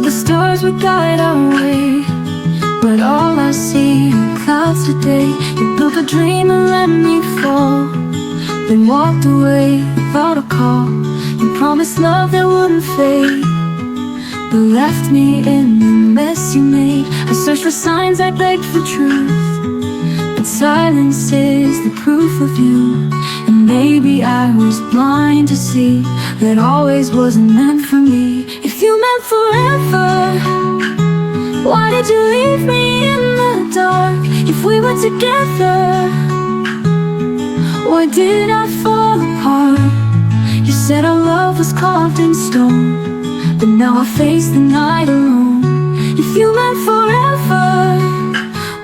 Said the stars would guide our way, but all I see are clouds today. You built a dream and let me fall, then walked away without a call. You promised love that wouldn't fade, but left me in the mess you made. I searched for signs, I begged for truth, but silence is the proof of you. And maybe I was blind to see that always wasn't meant for me. If you meant forever, why did you leave me in the dark? If we were together, why did I fall apart? You said our love was carved in stone, but now I face the night alone. If you meant forever,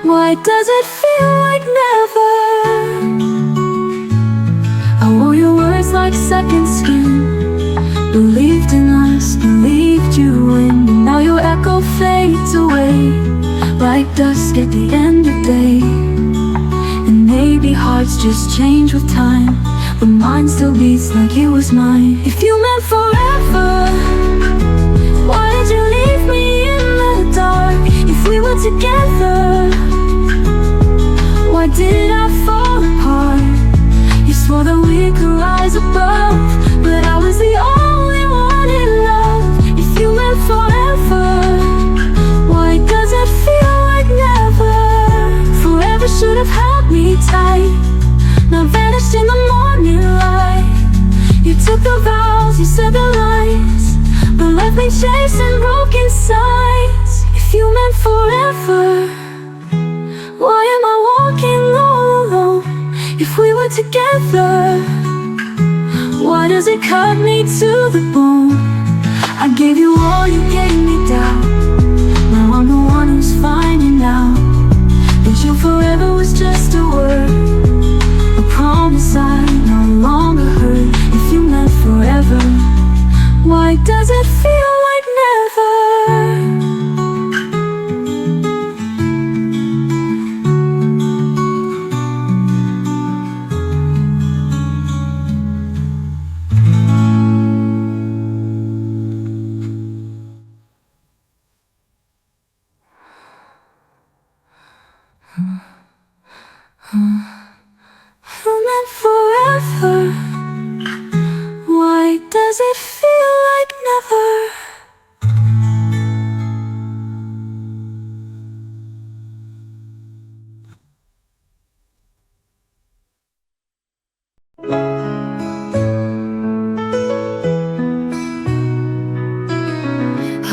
why does it feel like never? I wore your words like second skin, believed in us, believed you in. And now your echo fades away like dusk at the end of day. And maybe hearts just change with time, but mine still beats like it was mine. If you meant forever, why did you leave me in the dark? If we were together, why did I fall apart? You swore that we could rise above, but I was the only one in love. If you meant forever, why does it feel like never? Forever should have held me tight, now vanished in the morning light. You took the vows, you said the lies, but left me chasing broken signs. If you meant forever, why am I walking all alone? If we were together, why does it cut me to the bone? I gave you all, you gave me doubt. Now I'm the one who's finding out that you forever was just a word, a promise I no longer heard. If you meant forever, why does it feel like never? You meant forever, why does it feel like never?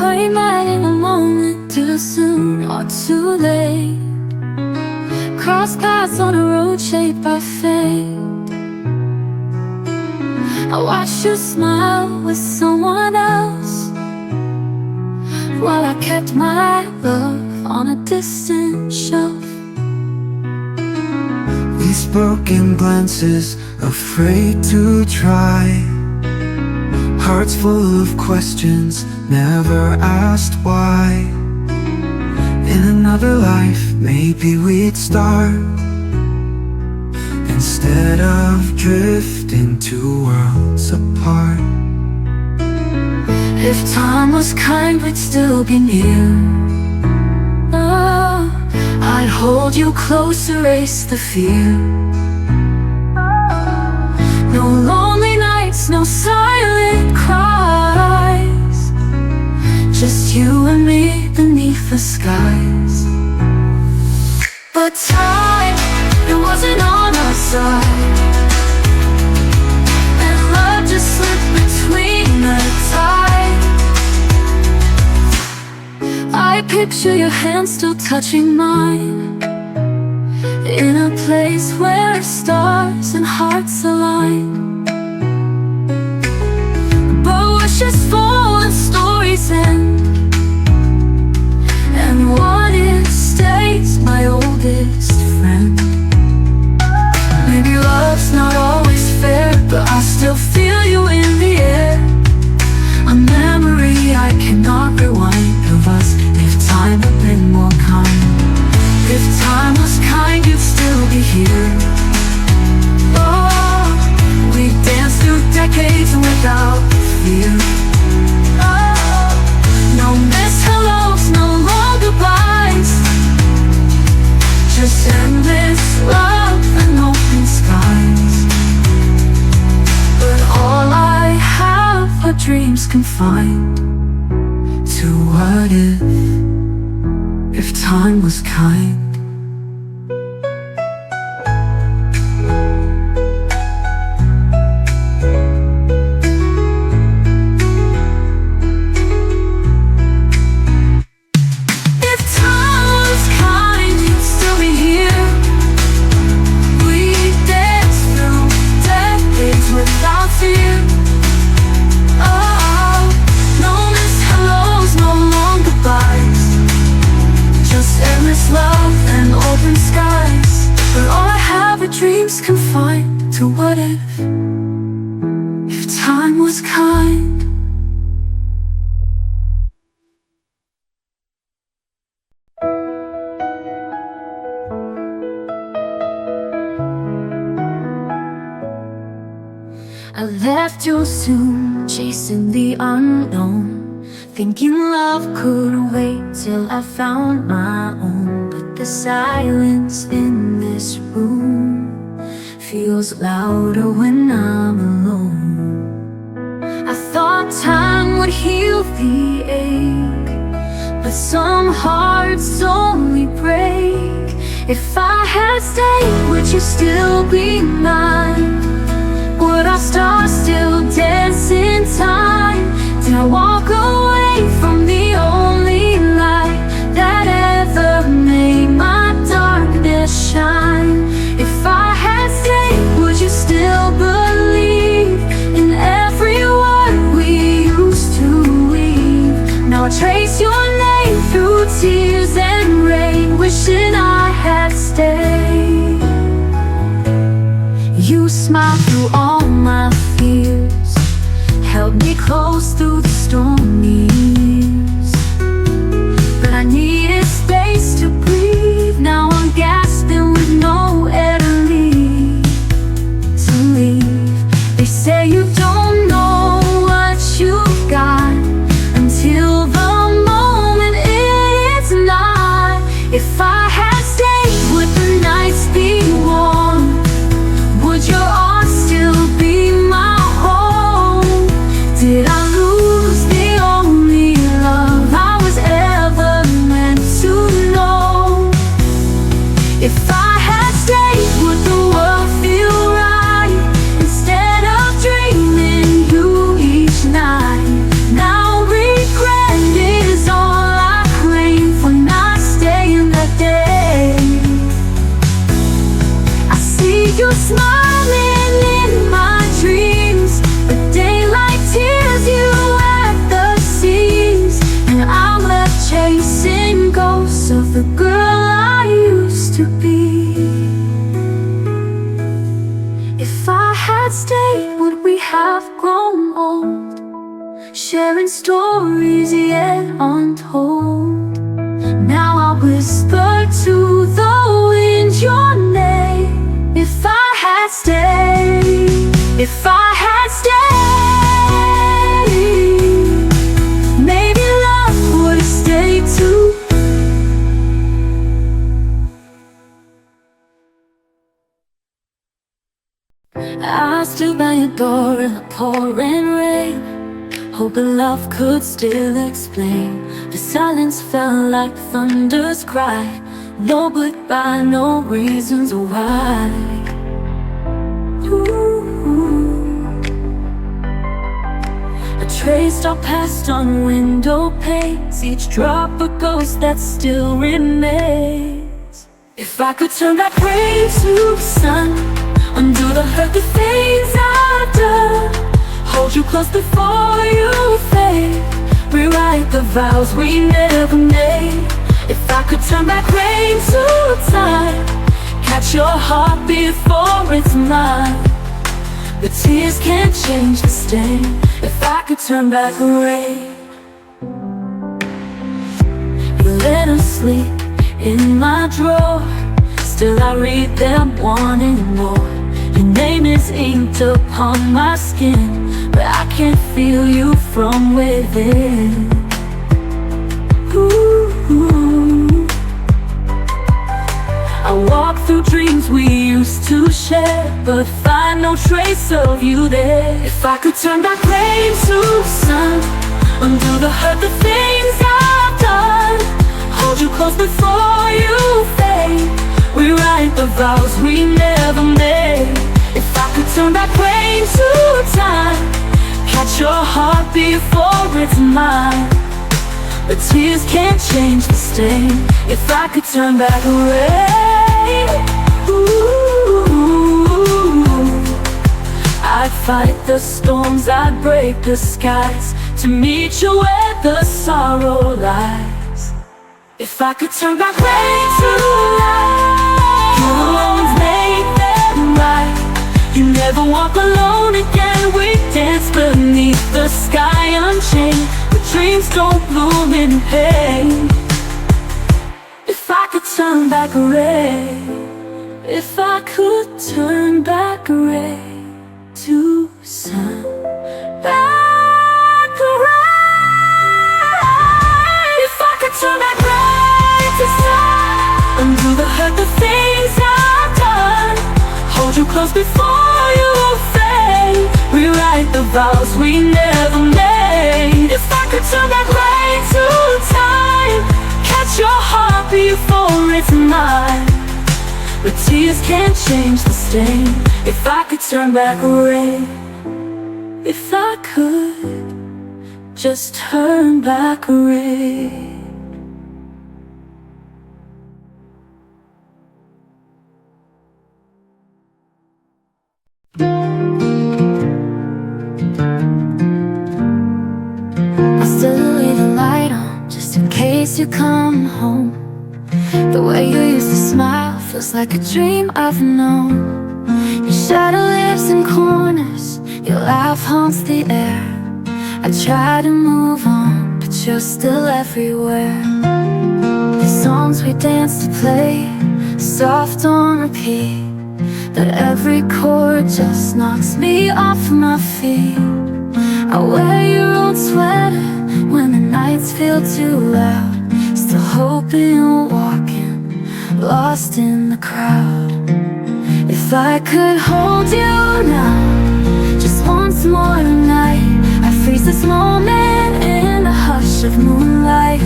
Are you mad in a moment, too soon or too late? Cross paths on a road shaped by fate. I watched you smile with someone else, while I kept my love on a distant shelf. These broken glances, afraid to try, hearts full of questions, never asked why. In another life, maybe we'd start, instead of drifting two worlds apart. If time was kind, we'd still be near. Oh, I'd hold you close, erase the fear. No lonely nights, no silent cries, just you and me beneath the skies. But time, it wasn't on our side, and love just slipped between the tide. I picture your hand still touching mine, in a place where stars and hearts align. But wishes fall and stories end, and what if stays my oldest friend. Maybe love's not always fair, but I still feel you in the air. A memory I cannot rewind of us. If time had been more kind, if time was kind, you'd still be here. Oh, dreams confined to what if time was kind. Dreams confined to what if time was kind. I left you soon, chasing the unknown, thinking love could wait till I found my own. But the silence in this room feels louder when I'm alone. I thought time would heal the ache, but some hearts only break. If I had stayed, would you still be mine? Would our stars still dance in time? Did I walk away from the only light that ever made my darkness shine? If I had stayed, would you still believe in every word we used to leave? Now I trace your name through tears and rain, wishing I had stayed. You smiled through all my fears, held me close through the stormy years. But I needed space to breathe. Now I'm gasping with no air to leave. They say you don't know what you've got until the moment it's not. If I had stayed, would the nights be warm? Would your arms still be my home? Did I lose the only love I was ever meant to know? If I had stayed, would the world feel right instead of dreaming you each night? Now regret is all I claim for not staying that day. I see you smiling in my dreams, but daylight tears you at the seams, and I'm left chasing ghosts of the girl I used to be. If I had stayed, would we have grown old, sharing stories yet untold? Now I whisper to the wind your name. If I had stayed, if I had stayed, maybe love would have stayed too. I stood by your door in the pouring rain, hoping love could still explain. The silence felt like thunder's cry, no goodbye, no reasons why. I traced our past on window panes, each drop a ghost that still remains. If I could turn back rain to sun, undo the hurt that fades out of done, hold you close before you fade, rewrite the vows we never made. If I could turn back rain to time, catch your heart before it's mine, the tears can't change the stain. If I could turn back rain, you let us sleep in my drawer, still I read them wanting more. Your name is inked upon my skin, but I can't feel you from within. Ooh. I walk through dreams we used to share, but find no trace of you there. If I could turn back rain to sun, undo the hurt, the things I've done, hold you close before you fade, rewrite the vows we never made. If I could turn back rain to time, catch your heart before it's mine, but tears can't change the stain. If I could turn back rain, I'd fight the storms, I'd break the skies to meet you where the sorrow lies. If I could turn back rain to light, you're the ones make them right. You never walk alone again, we dance beneath the sky unchained, but dreams don't bloom in pain. If I could turn back rain, if I could turn back rain to sun, back rain. If I could turn back rain to sun, undo the hurt, the things I've done, hold you close before you fade, rewrite the vows we never made. If I could turn back rain to time, catch your heart before it's mine, but tears can't change the stain. If I could turn back rain, if I could just turn back rain. I still leave the light on, just in case you come home. The way you used to smile feels like a dream I've known. Your shadow lives in corners, your laugh haunts the air. I try to move on, but you're still everywhere. The songs we danced to play, soft on repeat, but every chord just knocks me off my feet. I wear your old sweater when the nights feel too loud, still hoping you're walking, lost in the crowd. If I could hold you now, just once more tonight, I freeze this moment in the hush of moonlight.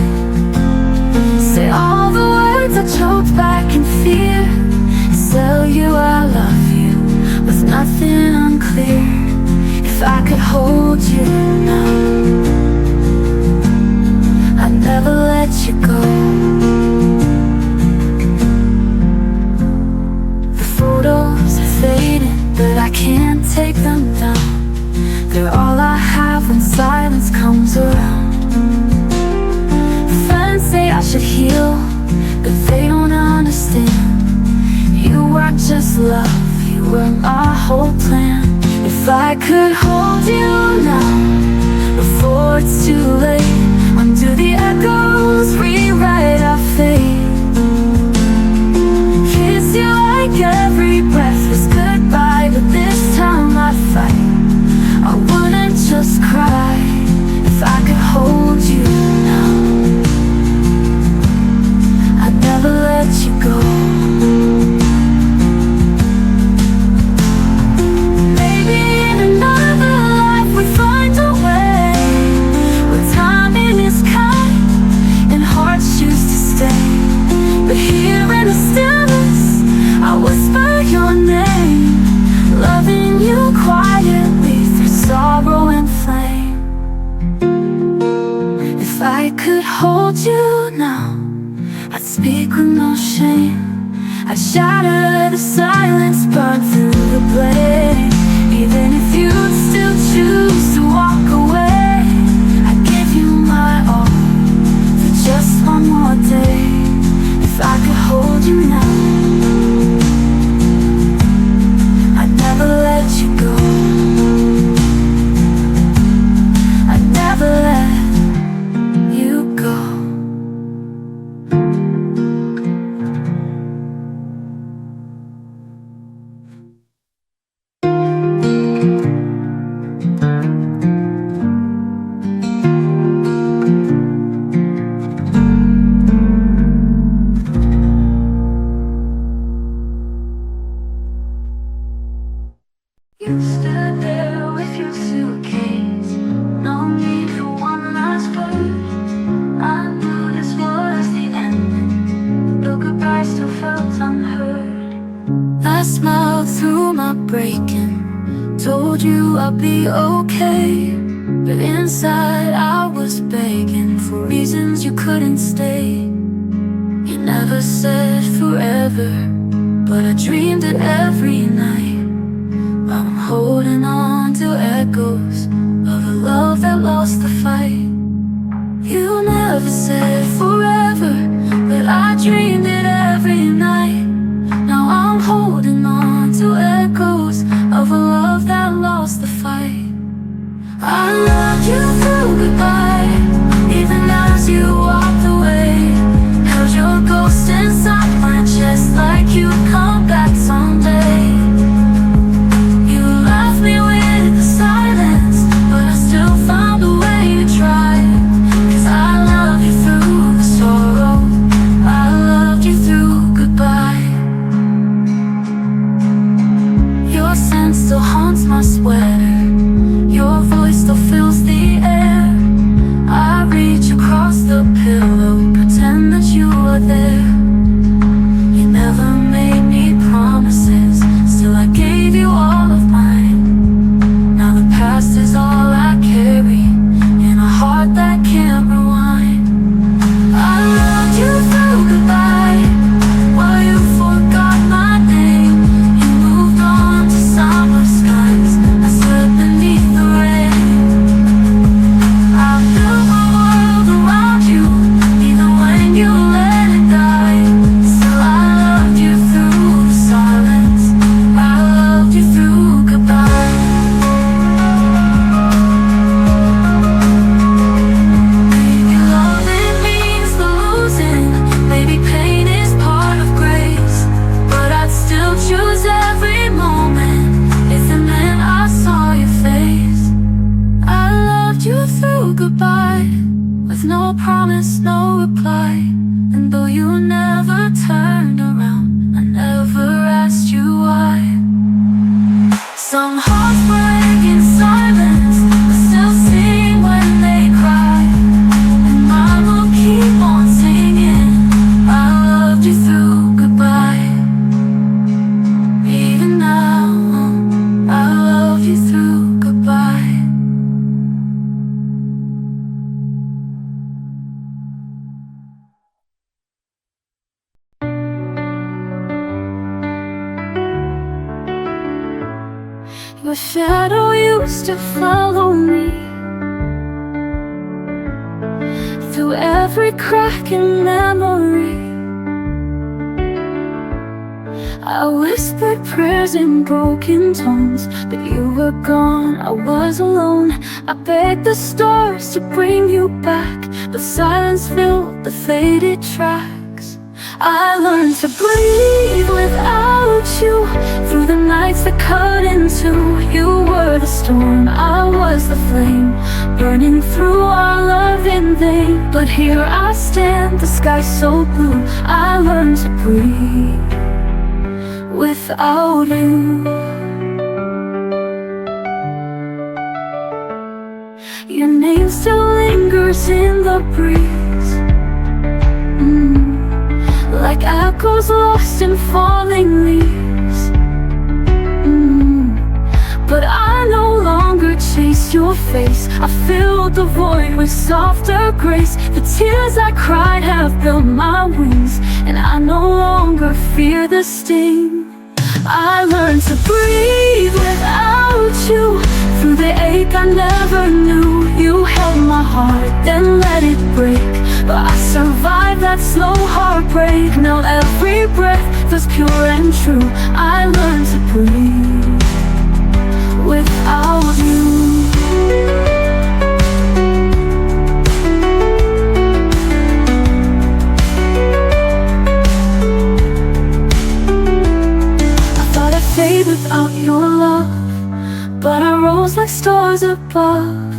Say all the words I choked back in fear, tell you I love you with nothing unclear. If I could hold you now, I'd never let you go. The photos are fading, but I can't take them down. They're all I have when silence comes around. Friends say I should heal, but they don't understand. You were just love, you were my whole plan. If I could hold you now, before it's too late, undo the echoes, rewrite our fate. Kiss you like every breath was goodbye, but this time I'd fight. I wouldn't just cry. If I could hold you now, I'd never let you go. But here in the stillness, I whisper your name, loving you quietly through sorrow and flame. If I could hold you now, I'd speak with no shame. I'd shatter the silence, burn through the blade. Even if you'd still choose to walk away, I'd give you my all for just one more day. If I could hold you now, I'd never let you go. I'd never let you go. told you I'll be okay, but inside I was begging for reasons you couldn't stay. You never said forever, but I dreamed it every night. I'm holding on to echoes of a love that lost the fight. You never said forever, but I dreamed it every night. Now I'm holding on to echoes of a love that lost the fight. I loved you through goodbye, even as you walked away. Held your ghost inside my chest like you'd come back someday. You left me with the silence, but I still found a way to try. 'Cause I love you through the sorrow, I loved you through goodbye. Your scent still haunts my sweater, your voice still fills the air. I reach across the pillow, pretend that you are there. You never made me promises, still I gave you all of mine. Now the past is all I carry, in a heart that can't rewind. I loved you through goodbye, while you forgot my name. You moved on to summer skies, I slept beneath the rain. I built my world around you, even when you let it die. Still I loved you through the silence, I loved you through goodbye. Maybe loving means the losing, maybe pain is part of grace, but I'd still choose every moment if it meant I saw your face. I loved you through goodbye, with no promise, no reply. And though you never turned around, I never asked you why. Some hearts break in silence, but still sing when they cry. And mine will keep on singing, I loved you through goodbye. Even now, I love you through goodbye. Your shadow used to follow me through every crack in memory. I whispered prayers in broken tones, but you were gone, I was alone. I begged the stars to bring you back, but silence filled the faded tracks. I learned to breathe without you, through the nights that cut in two. You were the storm, I was the flame, burning through our love in vain. But here I stand, the sky so blue. I learned to breathe without you. Your name still lingers in the breeze, like echoes lost in falling leaves. But I no longer chase your face, I filled the void with softer grace. The tears I cried have built my wings, and I no longer fear the sting. I learned to breathe without you, through the ache I never knew. You held my heart, then let it break, but I survived that slow heartbreak. Now every breath feels pure and true. I learned to breathe without you. I thought I'd fade without your love, but I rose like stars above.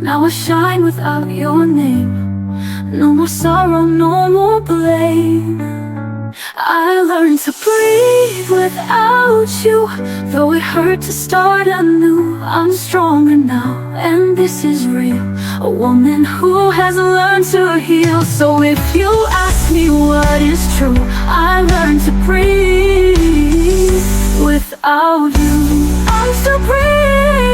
Now I shine without your name. No more sorrow, no more blame. I learned to breathe without you, though it hurt to start anew. I'm stronger now, and this is real, a woman who has learned to heal. So if you ask me what is true, I learned to breathe without you. I'm still breathing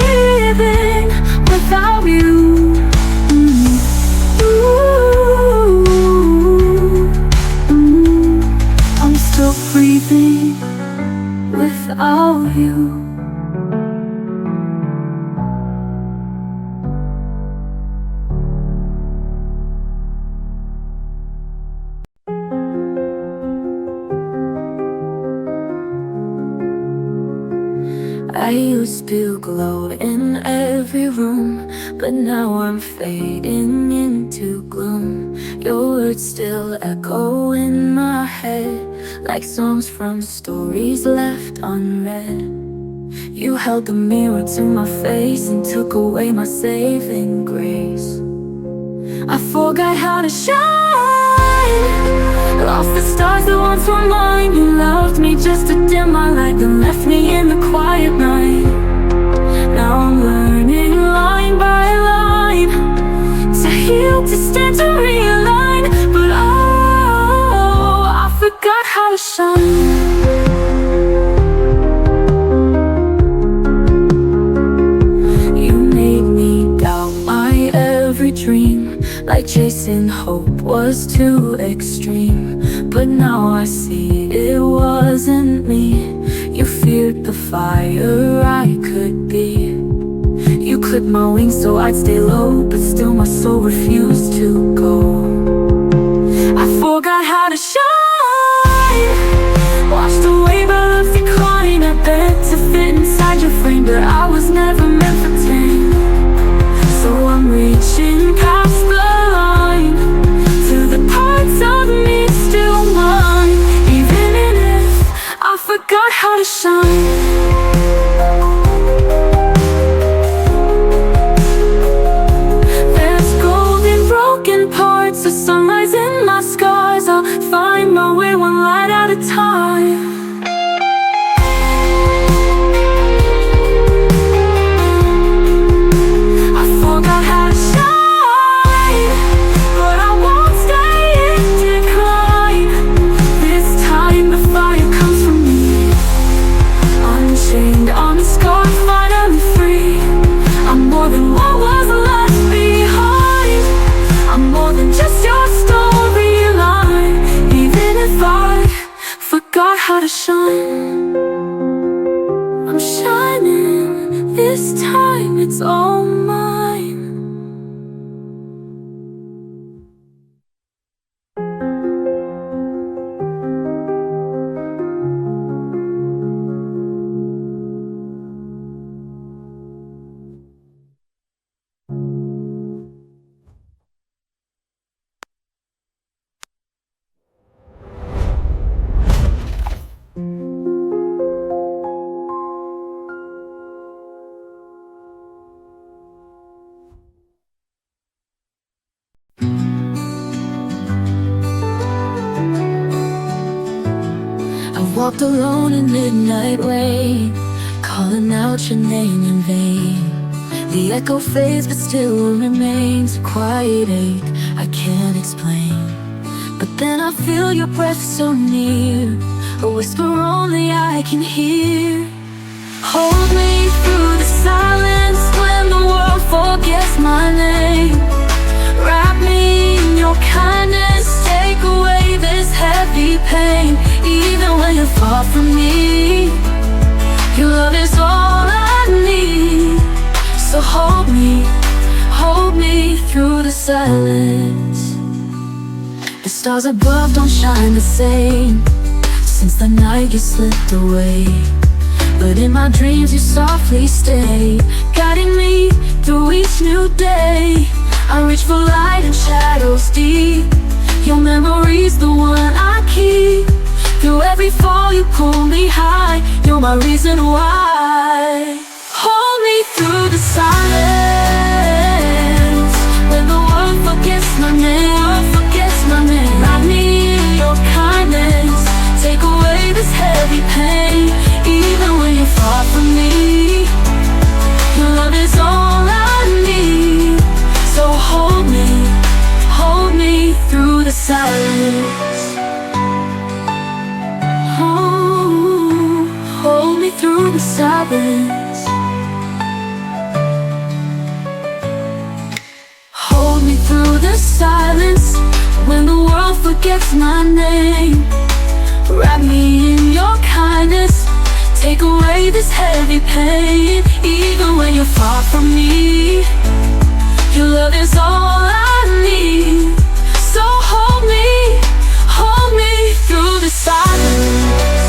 I used to glow in every room, but now I'm fading into gloom. Your words still echo in my head, like songs from stories left unread. You held the mirror to my face and took away my saving grace. I forgot how to shine, lost the stars that once were mine. You loved me just to dim my light, then left me in the quiet night. Now I'm learning line by line, to heal, to stand, to realign. But oh, I forgot how to shine. Dream, like chasing hope was too extreme. But now I see it wasn't me. You feared the fire I could be. You clipped my wings so I'd stay low, but still my soul refused to go. I forgot how to shine, washed away by love's decline. I begged to fit inside your frame, but I was never meant for tame. So I'm reaching past the line, to the parts of me still mine. Even if I forgot how to shine. There's gold in broken parts, a sunrise in my scars. I'll find my way one light at a time. How to shine, I'm shining, this time it's all mine. Walked alone in midnight rain, calling out your name in vain. The echo fades but still remains, a quiet ache I can't explain. But then I feel your breath so near, a whisper only I can hear. Hold me through the silence when the world forgets my name. Wrap me in your kindness, take away this heavy pain. Even when you're far from me, your love is all I need. So hold me through the silence. The stars above don't shine the same since the night you slipped away. But in my dreams you softly stay, guiding me through each new day. I reach for light in shadows deep, your memory's the one I keep. Through every fall you pull me high, you're my reason why. Hold me through the silence when the world forgets my name. Wrap me in your kindness, take away this heavy pain. Even when you're far from me, your love is all I need. So hold me through the silence. Hold me through the silence. Hold me through the silence when the world forgets my name. Wrap me in your kindness, take away this heavy pain. Even when you're far from me, your love is all I need. So hold me through the silence.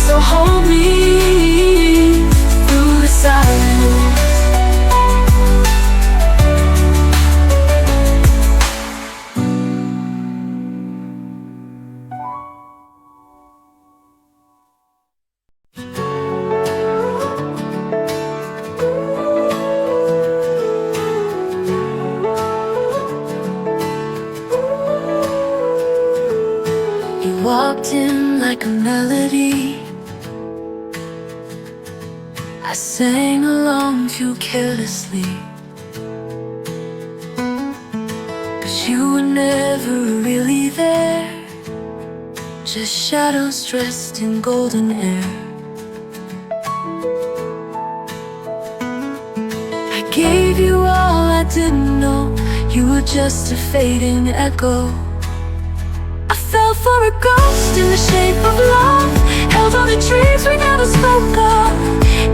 So hold me like a melody. I sang along too carelessly, but you were never really there, just shadows dressed in golden air. I gave you all I didn't know, you were just a fading echo. I fell for a ghost in the shape of love, held on to dreams we never spoke of,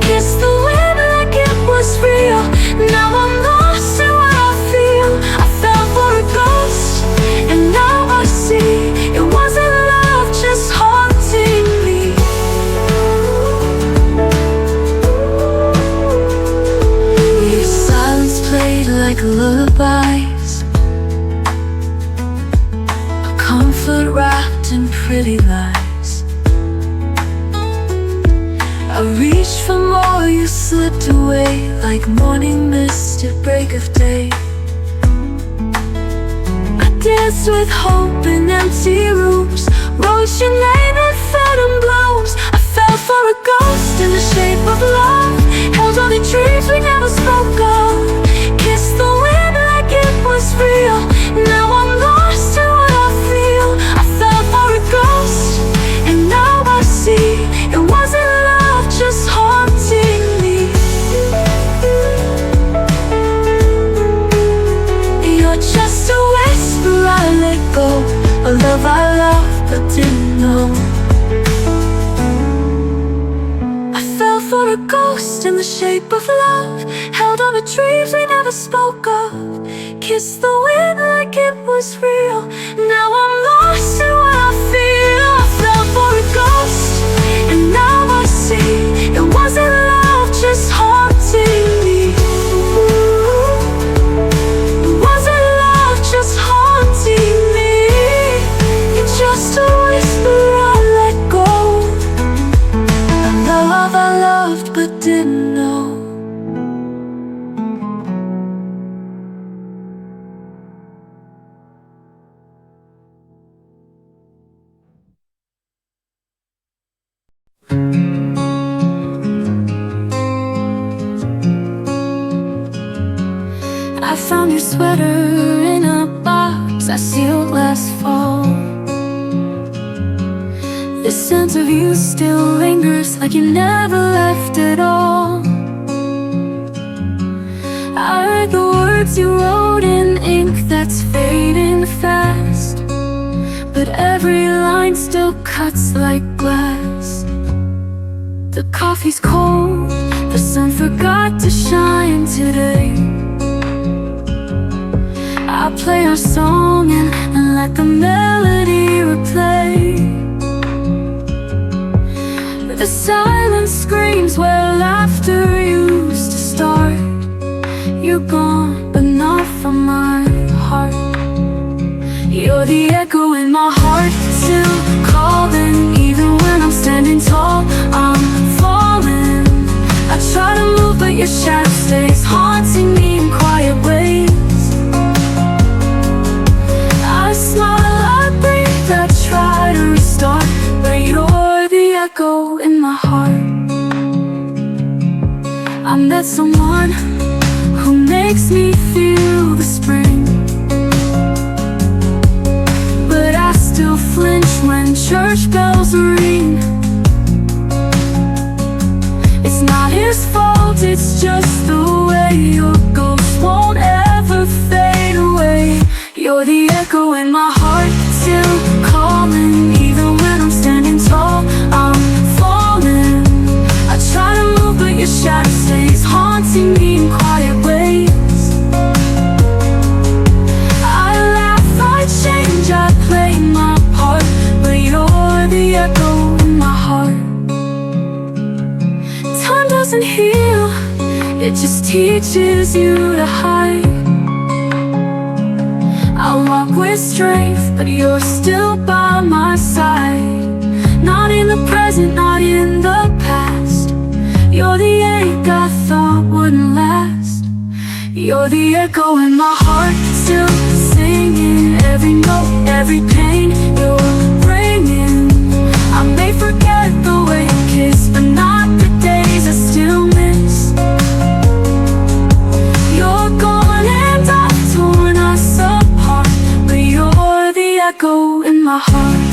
kissed the wind like it was real. Now I'm lost in what I feel. I fell for a ghost, and now I see it wasn't love, just haunting me. Your silence played like lullabies, a comfort wrapped in pretty lies. I reached for more, you slipped away like morning mist at break of day. I danced with hope in empty rooms, wrote your name in phantom blooms. I fell for a ghost in the shape of love, held on to dreams we never spoke of, kissed the wind like it was real. Now I'm lost in what I feel. I fell for a ghost, and now I see it wasn't love, just haunting me. You're just a whisper I let go, a love I loved but didn't know. I fell for a ghost in the shape of love, held on to dreams we never spoke of, kissed the wind like it was real. Now I'm lost in what I feel. I fell for a ghost, and now I see it wasn't love, just haunting me. It wasn't love, just haunting me. You're just a whisper I let go, a love I loved but didn't know. I found your sweater in a box I sealed last fall. The scent of you still lingers like you never left at all. I read the words you wrote in ink that's fading fast, but every line still cuts like glass. The coffee's cold, the sun forgot to shine today. I play our song and let the melody replay. The silence screams where laughter used to start. You're gone, but not from my heart. You're the echo in my heart, still calling. Even when I'm standing tall, I'm falling. I try to move, but your shadow stays haunting me in quiet ways. I smile, I breathe, I try to restart, but you're the echo in my heart. I met someone who makes me feel the spring, but I still flinch when church bells ring. It's not his fault, it's just the way your ghost won't ever fade away. You're the echo in my heart, still calling. Even when I'm standing tall, I'm falling. I try to move, but your shadow stays haunting me in quiet ways. I laugh, I change, I play my part, but you're the echo in my heart. Time doesn't heal, it just teaches you to hide. I walk with strength, but you're still by my side. Not in the present, not in the past. You're the ache I thought wouldn't last. You're the echo in my heart, still singing every note, every pain you're bringing. I my heart.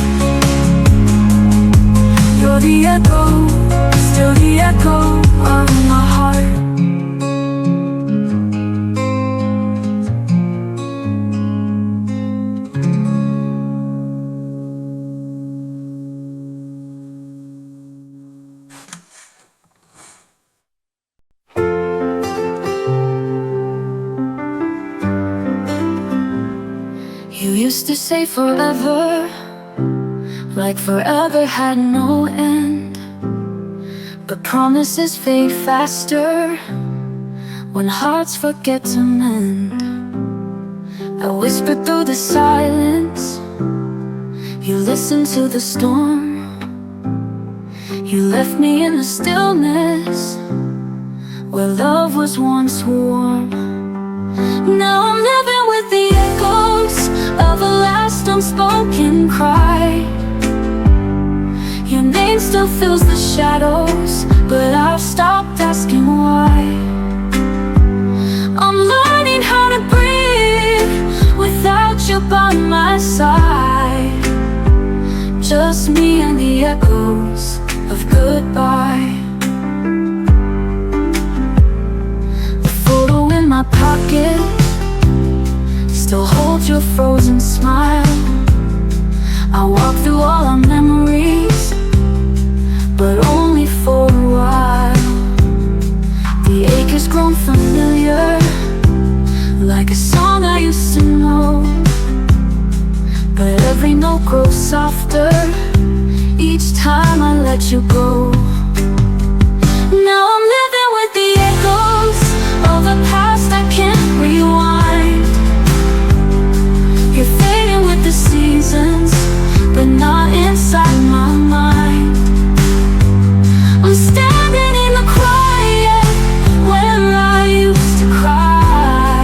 You're the echo, still the echo of my heart. You used to say forever, like forever had no end. But promises fade faster when hearts forget to mend. I whispered through the silence, you listened to the storm. You left me in the stillness where love was once warm. Now I'm living with the echoes of a last unspoken cry. Your name still fills the shadows, but I've stopped asking why. I'm learning how to breathe without you by my side. Just me and the echoes of goodbye. The photo in my pocket still holds your frozen smile. I walk through all our memories, but only for a while. The ache has grown familiar, like a song I used to know. But every note grows softer each time I let you go. Now I'm living with the echoes of a past I can't rewind. You're fading with the seasons, but not inside my mind. I'm standing in the quiet where I used to cry.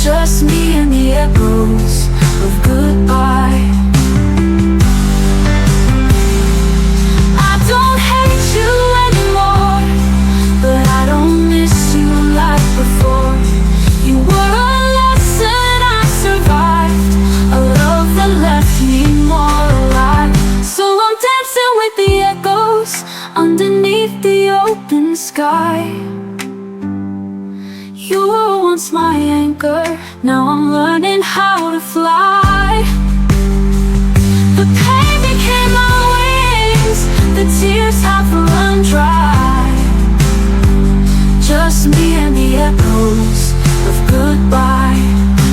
Just me and the echoes of goodbye. I don't hate you anymore, but I don't miss you like before. You were a lesson I survived, a love that left me more alive. So I'm dancing with the echoes underneath the open sky. You were once my anchor, now I'm learning how to fly. The pain became my wings, the tears have run dry. Just me and the echoes of goodbye.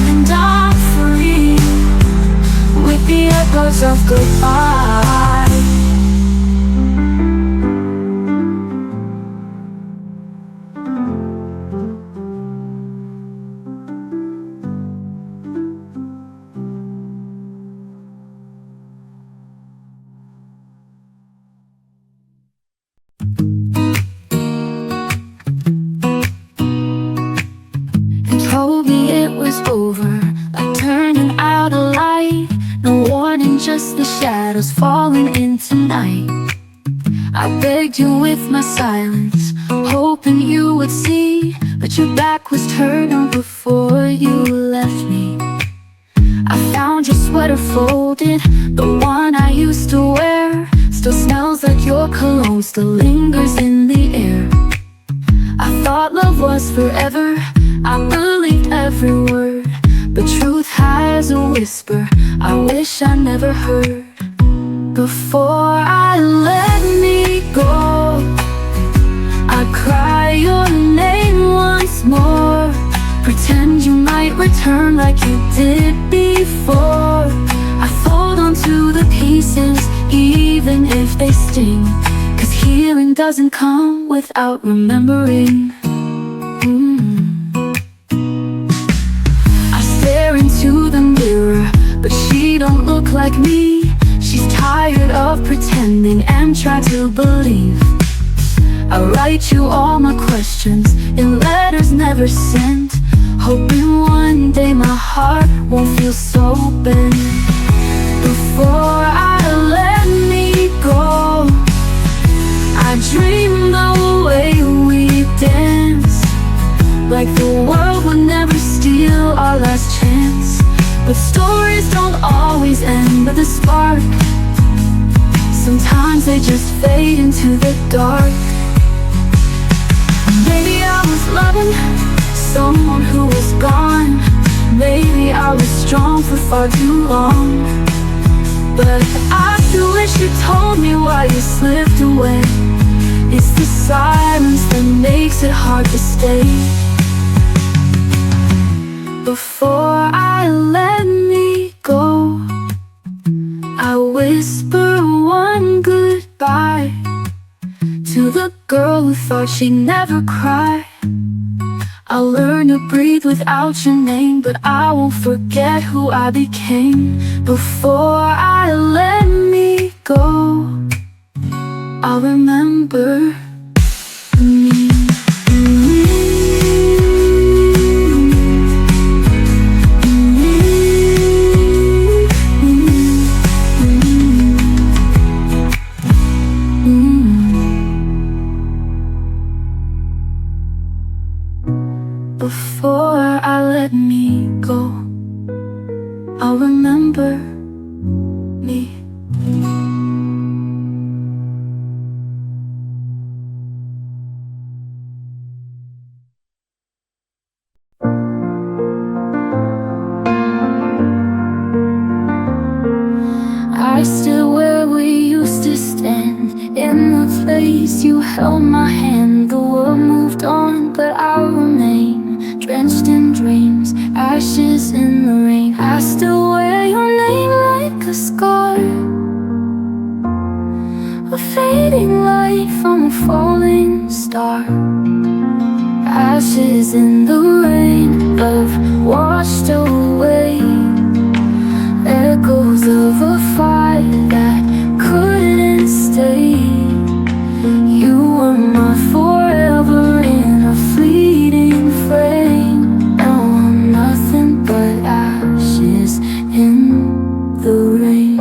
And I'm free with the echoes of goodbye. Told me it was over, like turning out a light. No warning, just the shadows falling into night. I begged you with my silence, hoping you would see, but your back was turned before you left me. I found your sweater folded, the one I used to wear. Still smells like your cologne, still lingers in the air. I thought love was forever, I believed every word, but truth has a whisper I wish I never heard. Before I let me go, I cry your name once more. Pretend you might return like you did before. I fold onto the pieces even if they sting, 'cause healing doesn't come without remembering. To the mirror, but she don't look like me. She's tired of pretending and try to believe. I write you all my questions in letters never sent, hoping one day my heart won't feel so bent. Before I let me go, I dreamed the way we danced, like the world would never steal our last chance. But stories stories don't always end with a spark. Sometimes they just fade into the dark. Maybe I was loving someone who was gone. Maybe I was strong for far too long. But I still wish you told me why you slipped away. It's the silence that makes it hard to stay. Before I let me go, I whisper one goodbye to the girl who thought she'd never cry. I'll learn to breathe without your name, but I won't forget who I became. Before I let me go, I'll remember me. Before I let me go, I'll remember me. I stood where we used to stand, in the place you held my hand. The world moved on, but I remain drenched in dreams, ashes in the rain. I still wear your name like a scar, a fading light from a falling star. Ashes in the rain, love washed away, echoes of a fire that couldn't stay. You were my forever in a fleeting frame. Now I'm nothing but ashes in the rain.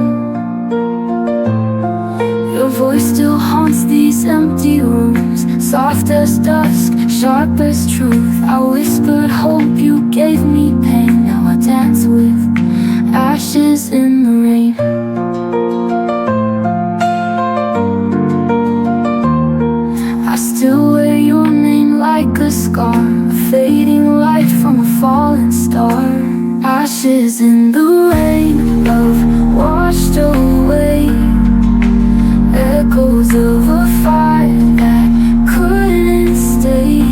Your voice still haunts these empty rooms, soft as dusk, sharp as truth. I whispered hope, you gave me pain. Now I dance with ashes in the rain. I still wear your name like a scar, a fading light from a falling star. Ashes in the rain, love washed away, echoes of a fire that couldn't stay.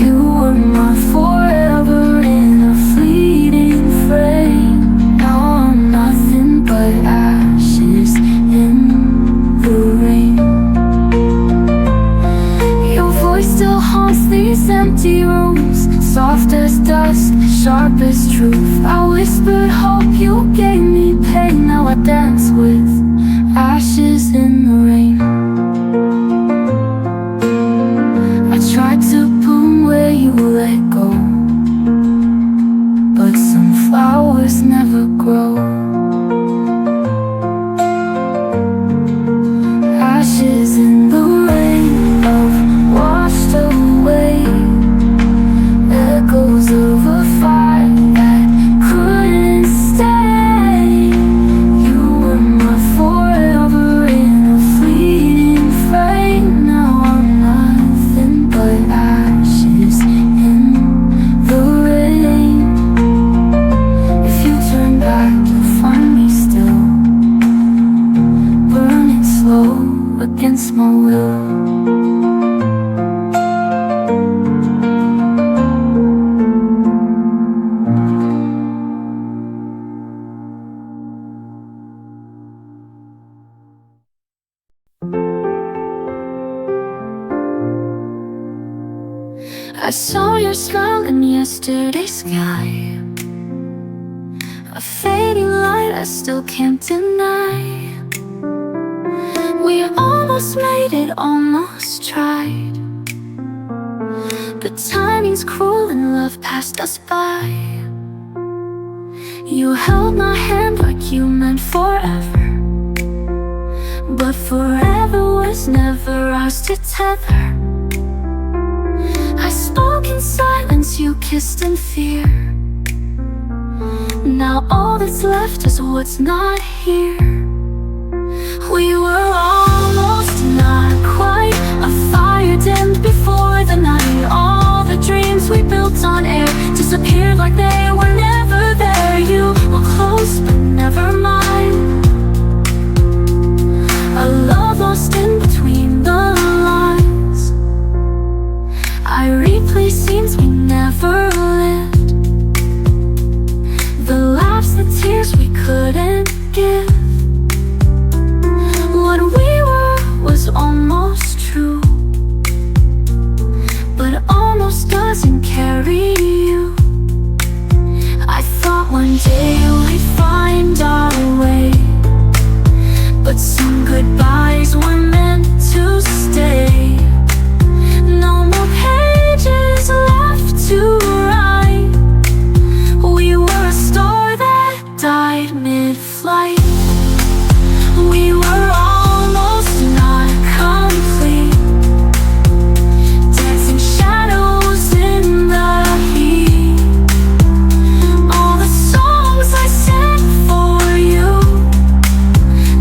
You were my forever in a fleeting frame. Now I'm nothing but ashes in the rain. Your voice still haunts these empty rooms, soft as dusk, sharp as truth. I whispered hope, you gave me pain. Now I dance with ashes in the rain. I tried to bloom where you let go, but some flowers never grow. Ashes in the rain, love washed away, echoes of a fire that couldn't stay. You were my forever in a fleeting frame. Now I'm nothing but ashes in the rain. If you turn back, you'll find me still, burning slow against my will. I saw your smile in yesterday's sky, a fading light I still can't deny. We almost made it, almost tried, but timing's cruel and love passed us by. You held my hand like you meant forever, but forever was never ours to tether. I spoke in silence, you kissed in fear. Now all that's left is what's not here. We were almost, not quite. A fire dimmed before the night. All the dreams we built on air disappeared like they were never there. You were close but never mine. A love lost in between the lines. I replay scenes we never lived, the laughs, the tears we couldn't give. What we were was almost true, but almost doesn't carry you. I thought one day we'd find our way, but some goodbyes were meant to stay. No more pages left to write. We were a star that died mid-flight. We were almost not complete, dancing shadows in the heat. All the songs I sang for you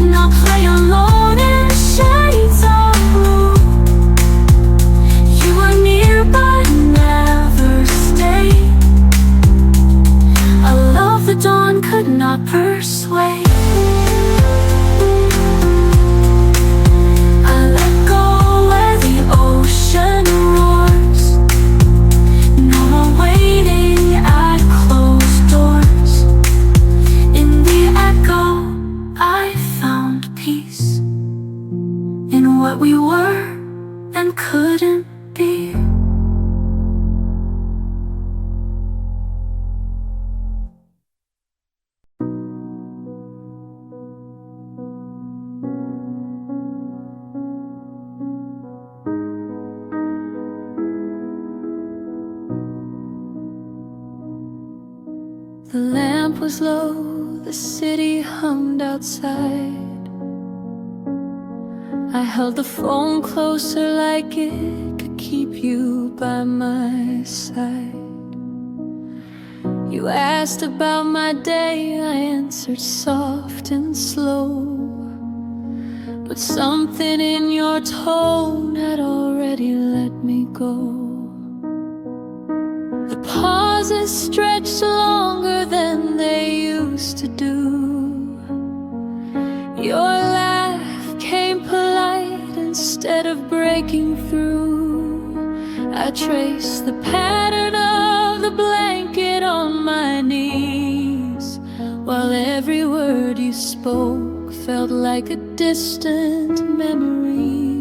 now play alone in shades of blue. You were near but never stayed. A love the dawn could not persuade. I let go where the ocean roars. No more waiting at closed doors. In the echo I found peace in what we were and couldn't be. The lamp was low, the city hummed outside. I held the phone closer like it could keep you by my side. You asked about my day, I answered soft and slow, but something in your tone had already let me go. The pauses stretched longer than they used to do. Your laugh came polite instead of breaking through. I traced the pattern of the blanket on my knees, while every word you spoke felt like a distant memory.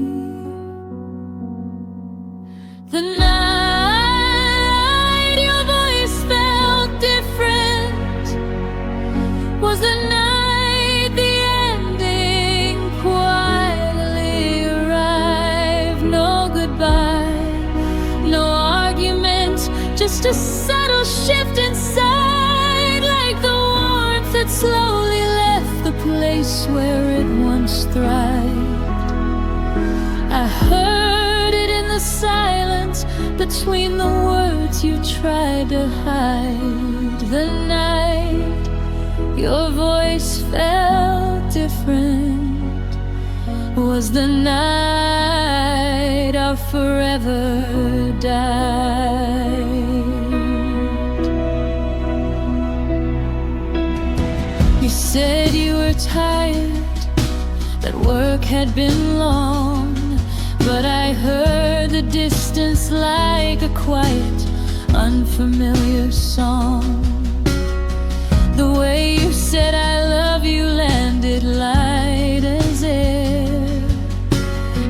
The night your voice felt different was the night the ending quietly arrived. No goodbye, no argument, just a subtle shift inside, like the warmth that slowly left the place where it once thrived. I heard it in the silence between the words you tried to hide. The night your voice felt different was the night our forever died. You said you were tired, that work had been long, but I heard the distance like a quiet, unfamiliar song. The way you said I love you landed light as air,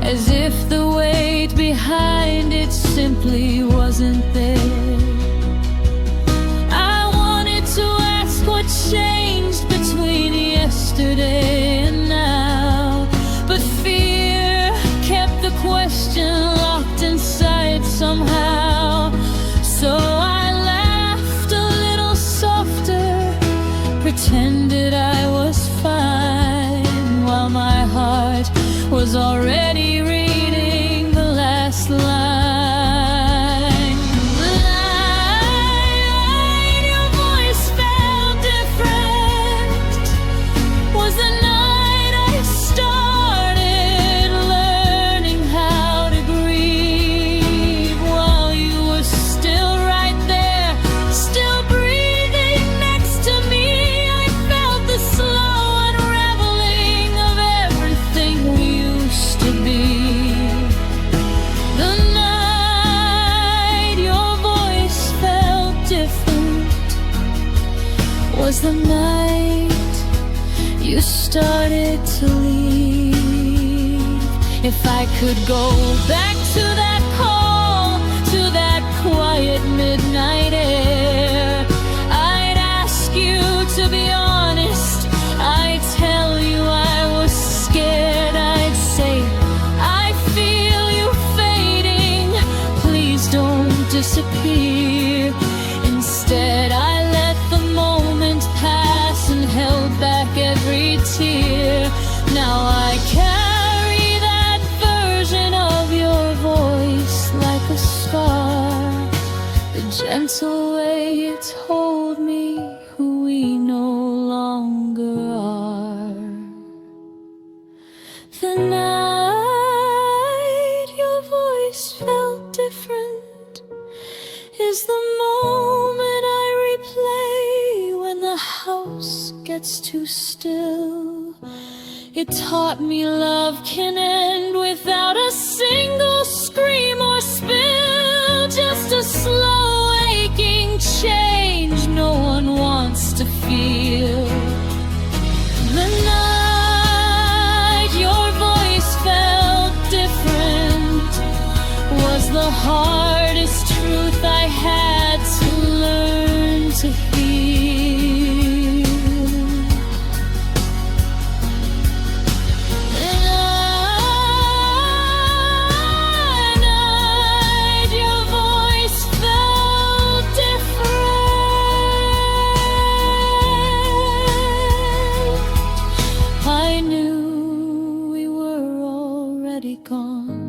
as if the weight behind it simply wasn't there. I wanted to ask what changed between yesterday and now, but fear kept the question locked inside somehow. So I laughed a little softer, pretended I was fine, while my heart was already reading the last line. The night your voice felt different was the night you started to leave. If I could go back to that call, to that quiet midnight air, I'd ask you to be honest. I'd tell you I was scared. I'd say, I feel you fading, please don't disappear. Instead I let the moment pass and held back every tear. Now I carry that version of your voice like a scar, the gentle way you told me who we no longer are. The night your voice felt different is the moment I replay when the house gets too still. It taught me love can end without a single scream or spill, just a slow aching change no one wants to feel. The night your voice felt different was the hardest truth I had to learn to heal. The night your voice felt different, I knew we were already gone,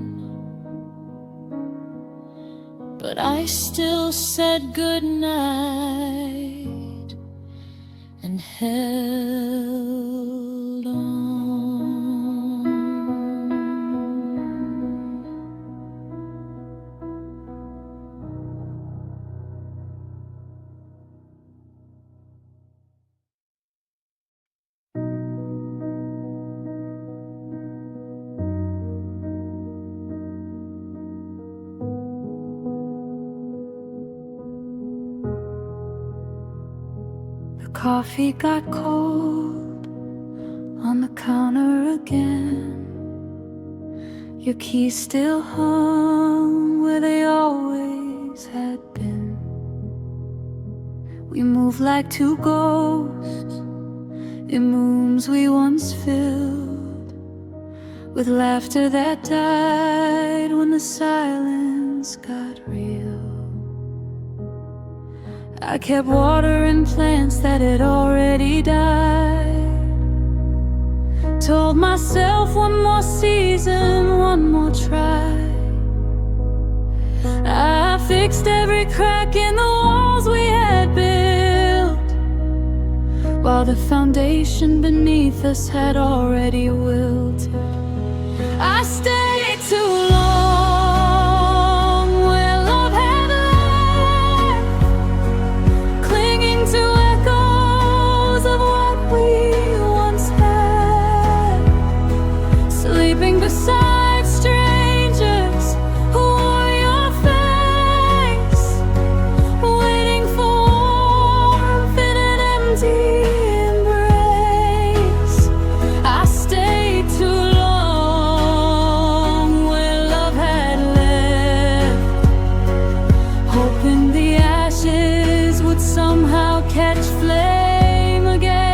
but I still said goodnight and held on. The coffee got cold on the counter again. Your keys still hung where they always had been. We moved like two ghosts in rooms we once filled, with laughter that died when the silence got real. I kept watering plants that had already died. Told myself one more season, one more try. I fixed every crack in the walls we had built, while the foundation beneath us had already wilted. I stayed too long where love had left, clinging to echoes of what we once had, sleeping beside strangers who wore your face, waiting for warmth in an empty embrace. I stayed too long where love had left, hoping the ashes would somehow catch flame again.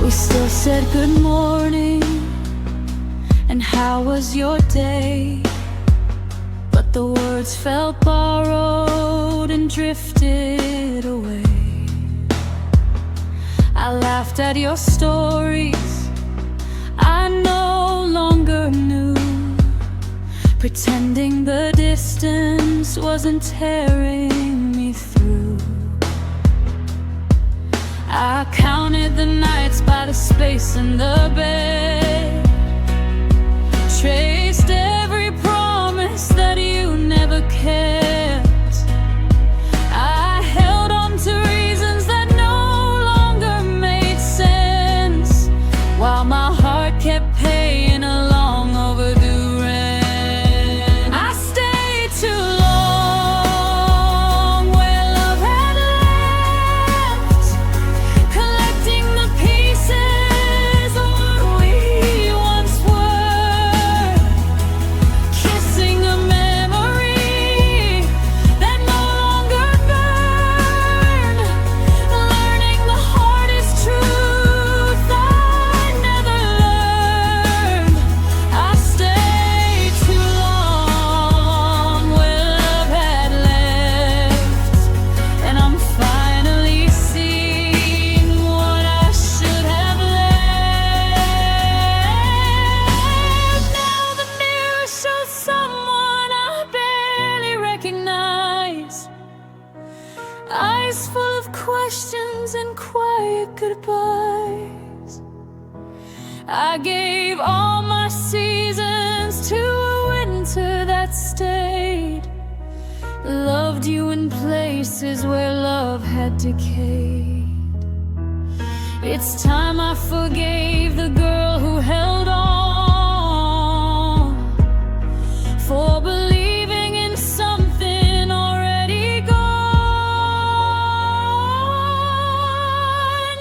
We still said good morning and how was your day, but the words felt borrowed and drifted away. I laughed at your stories I no longer knew, pretending the distance wasn't tearing me through. I counted the nights by the space in the bed, traced every promise that you never kept. I held on to reasons that no longer made eyes full of questions and quiet goodbyes. I gave all my seasons to a winter that stayed. Loved you in places where love had decayed. It's time I forgave the girl who held on, for believing in something already gone.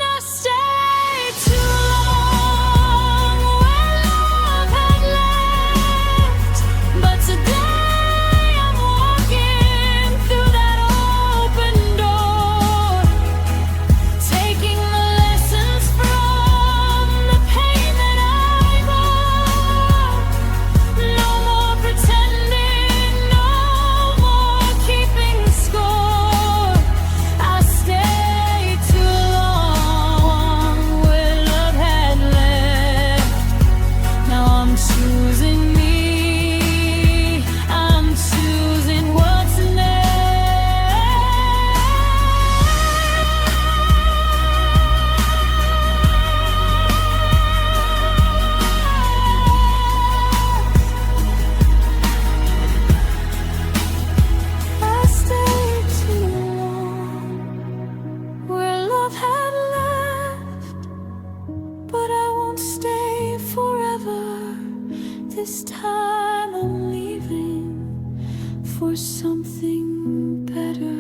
I stayed too long where love had left, but today I'm walking through that open door, taking the lessons from the pain that I bore. No more pretending, no more keeping score. I stayed too long where love had left. Now I'm choosing me, I'm choosing what's I stayed too long where love had left, but I won't stay forever. This time I'm leaving for something better.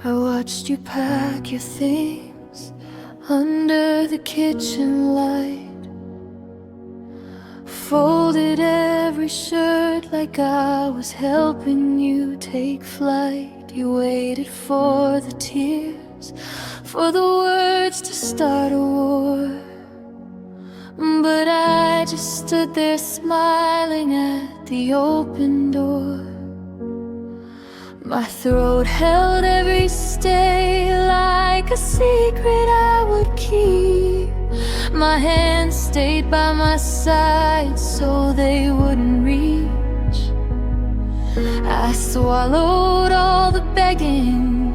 I watched you pack your things under the kitchen light, folded every shirt like I was helping you take flight. You waited for the tears, for the words to start a war, but I just stood there smiling at the open door. My throat held every stay like a secret I would keep. My hands stayed by my side so they wouldn't reach. I swallowed all the begging,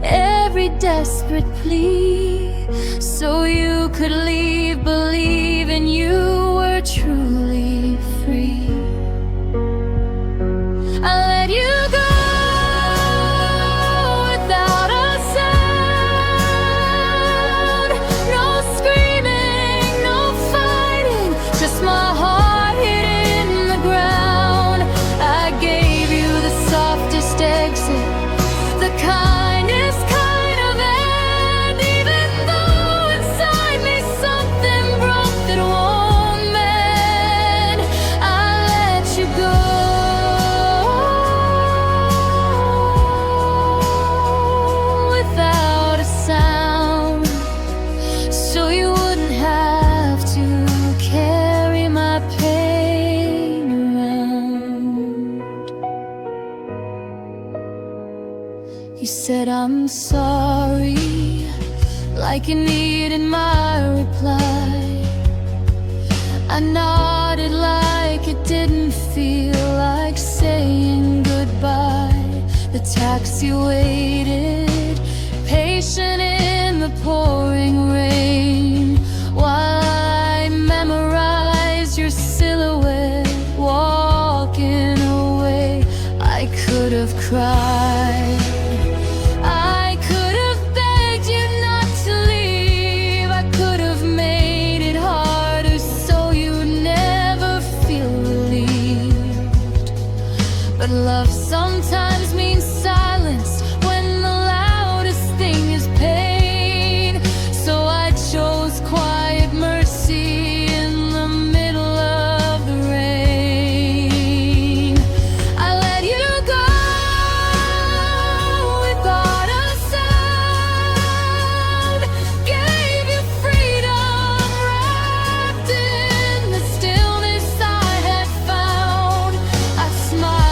every desperate plea, so you could leave believing you were truly free. I let you go without a sound. No screaming, no fighting, just my heart hid in the ground. I gave you the softest exit, the kindest kind of end, even though inside me something broke that won't mend. I let you go without a sound, so you wouldn't have to carry my pain around. You said I'm sorry, like you needed my reply. I nodded like it didn't feel like saying goodbye. The taxi waited, patient in the pouring rain, while I memorized your silhouette walking away. I could have cried, I could have begged you not to leave, I could have made it harder so you never feel relieved. But love sometimes means silence when the loudest thing is pain. So I chose quiet mercy in the middle of the rain. I let you go without a sound, gave you freedom wrapped in the stillness I had found. I smiled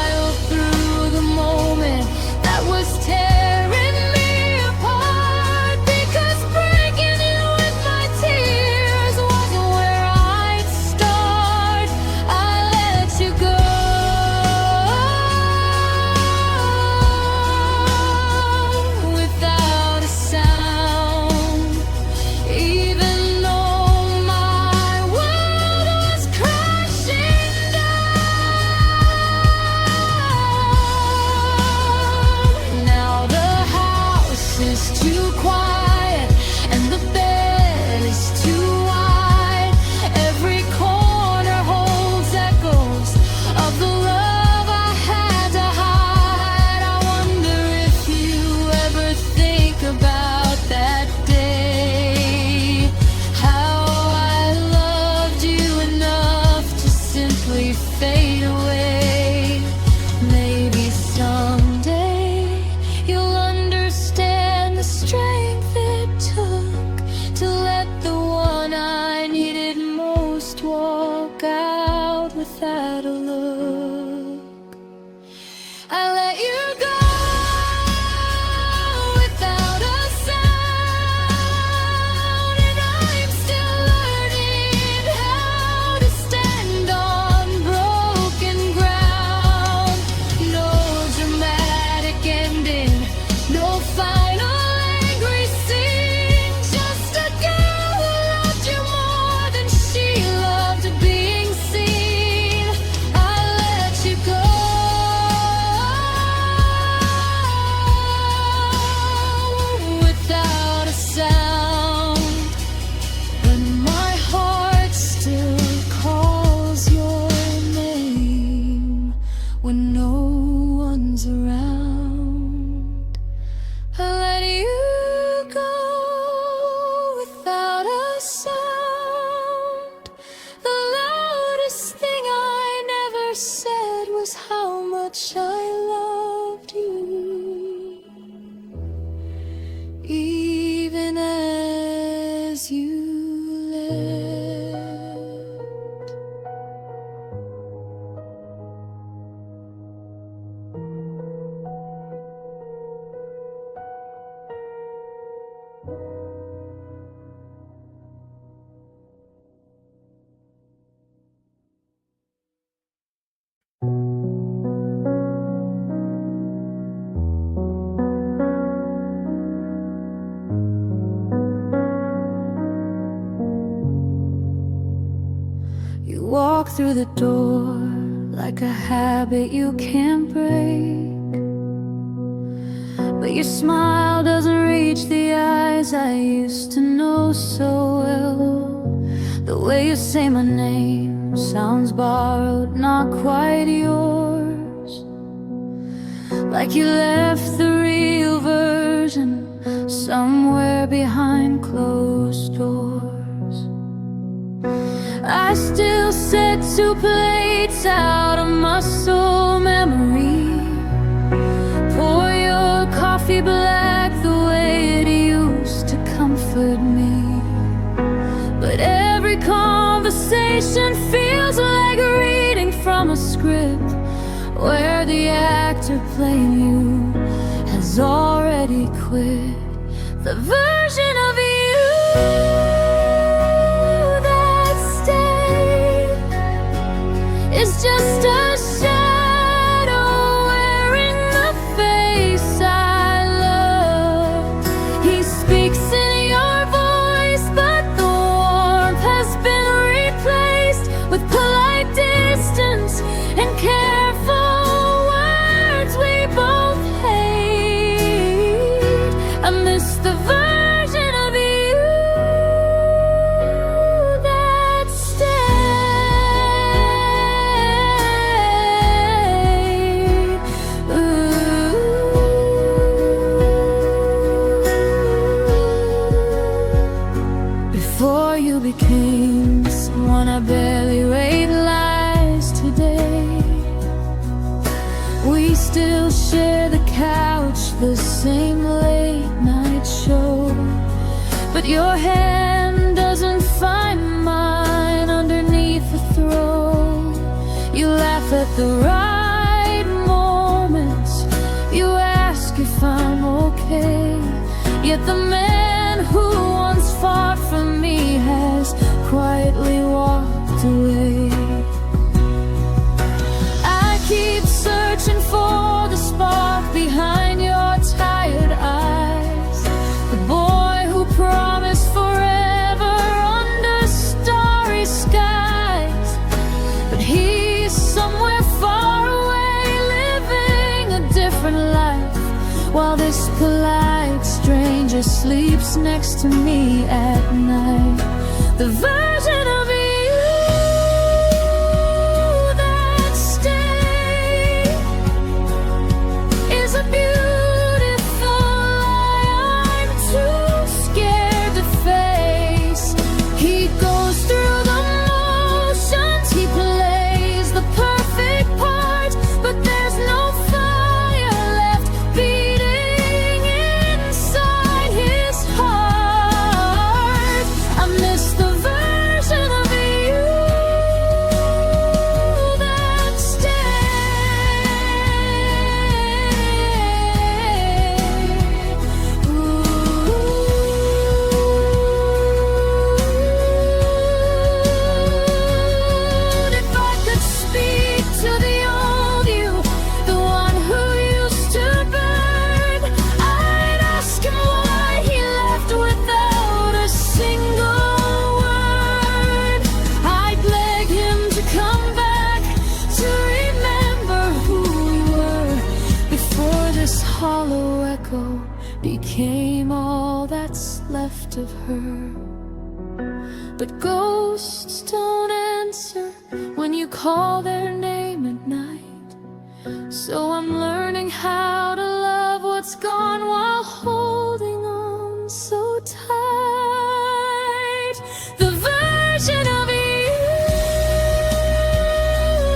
through the door like a habit you can't break. But your smile doesn't reach the eyes I used to know so well. The way you say my name sounds borrowed, not quite yours. Like you left the real version somewhere behind closed doors. I still set 2 plates out of muscle memory. Pour your coffee black the way it used to comfort me. But every conversation feels like reading from a script where the actor playing you has already quit. The version of you that stayed is just a shadow wearing the face I love. He speaks in your voice, but the warmth has been replaced with polite distance and careful words we both hate. I miss the version of you that stayed. Before you became someone I barely rate lies today, we still share the couch, the same late night show. But your hand doesn't find mine underneath the throw. You laugh at the right moments. You ask if I'm okay. Yet the man who once fought for me has quietly walked away. I keep searching for the spark behind your tired eyes. The boy who promised forever under starry skies. But he's somewhere far away, living a different life, while this polite stranger sleeps next to me at night. The version of you that stayed is a beautiful lie I'm too scared to face. He goes through the motions, he plays the perfect part, but there's no fire left beating inside his heart. I miss the version of you that stayed. If I could speak to the old you, the one who used to burn, I'd ask him why he left without a single word. I'd beg him to come back, to remember who we were, before this hollow echo became all that's left of her. But ghosts don't answer when you call their name at night. So I'm learning how to love what's gone while holding on so tight. The version of you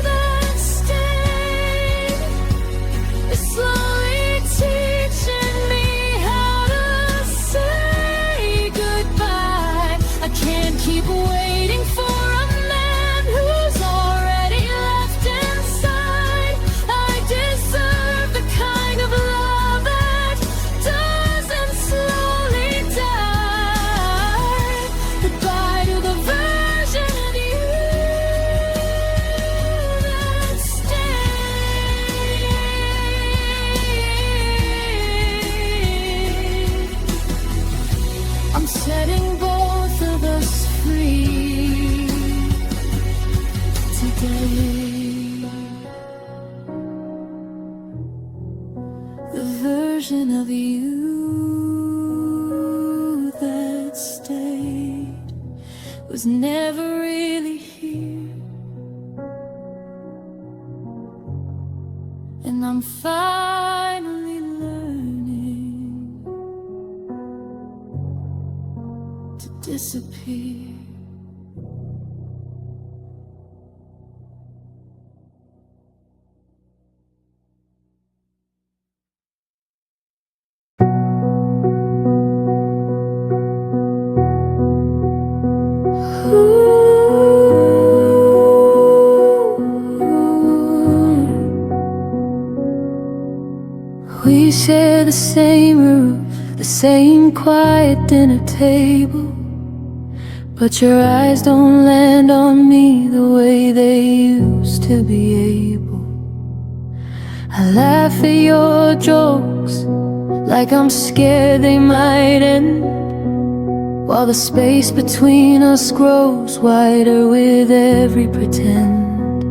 that stayed is slowly teaching me how to say goodbye. I can't keep waiting for a man who's already left inside. I deserve the kind version of you that stayed was never really here. And I'm finally learning to disappear. We share the same roof, the same quiet dinner table, but your eyes don't land on me the way they used to be able. I laugh at your jokes like I'm scared they might end, while the space between us grows wider with every pretend.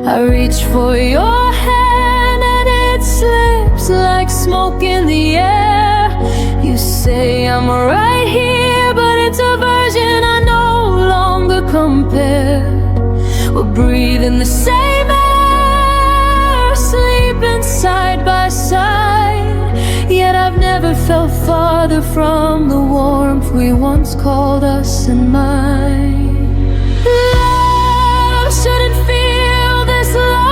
I reach for your hand and it slips like smoke in the air. You say I'm right here, but it's a version I no longer compare. We're breathing the same air, sleeping side by side, yet I've never felt farther from the warmth we once called us and mine. Love shouldn't feel this lonely,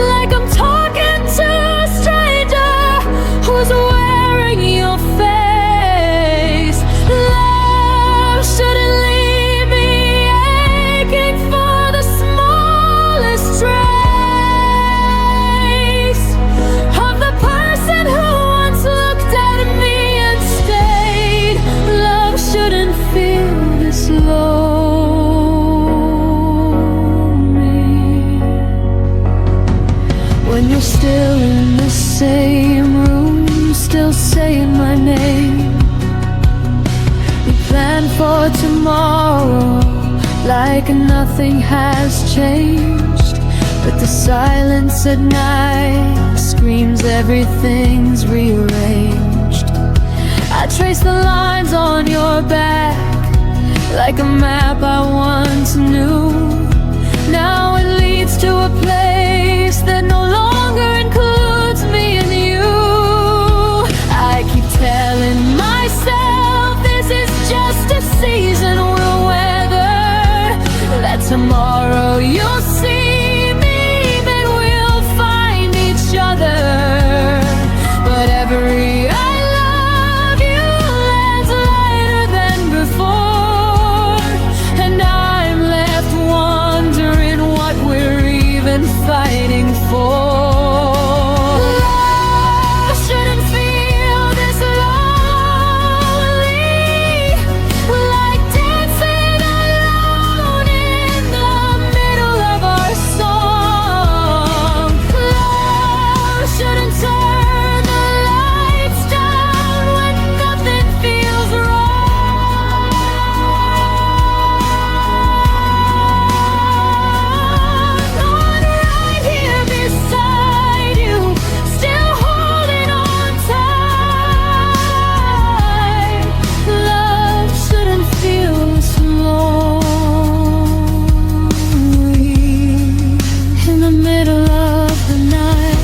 like I'm talking to a stranger who's wearing your face. Love shouldn't leave me aching for the smallest trace of the person who once looked at me and stayed. Love shouldn't feel this lonely. When you're still in the same room, still saying my name. We plan for tomorrow like nothing has changed, but the silence at night screams everything's rearranged. I trace the lines on your back like a map I once knew. Now it leads to a place that no longer includes me and you. I keep telling myself this is just a season we'll weather, that tomorrow you'll see me, then we'll find each other. But every I love you lands lighter than before, and I'm left wondering what we're even fighting for. Love shouldn't feel this lonely, like dancing alone in the middle of our song. Love shouldn't turn the lights down when nothing feels wrong. I'm right here beside you, still holding on tight. Love shouldn't feel this lonely in the middle of the night.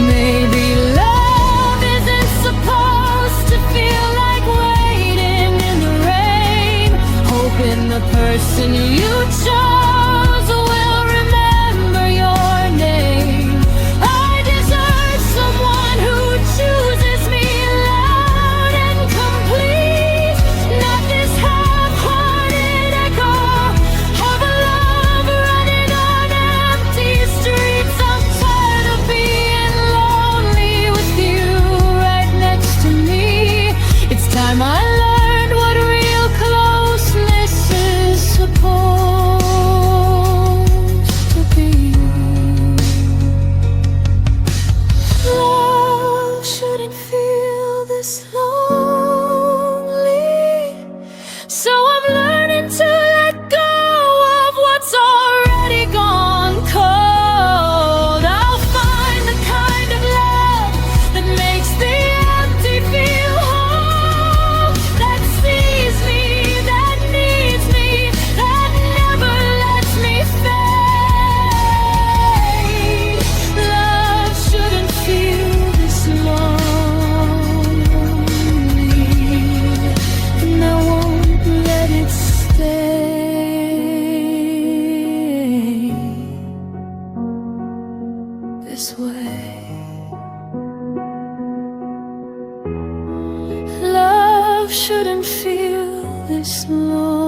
Maybe love isn't supposed to feel like waiting in the rain, hoping the person you chose will remember your name. I deserve someone who chooses me loud and complete, not this half-hearted echo of a love running on empty streets. I'm tired of being lonely with you right next to me. It's time I learned what real closeness is supposed this way. Love shouldn't feel this low.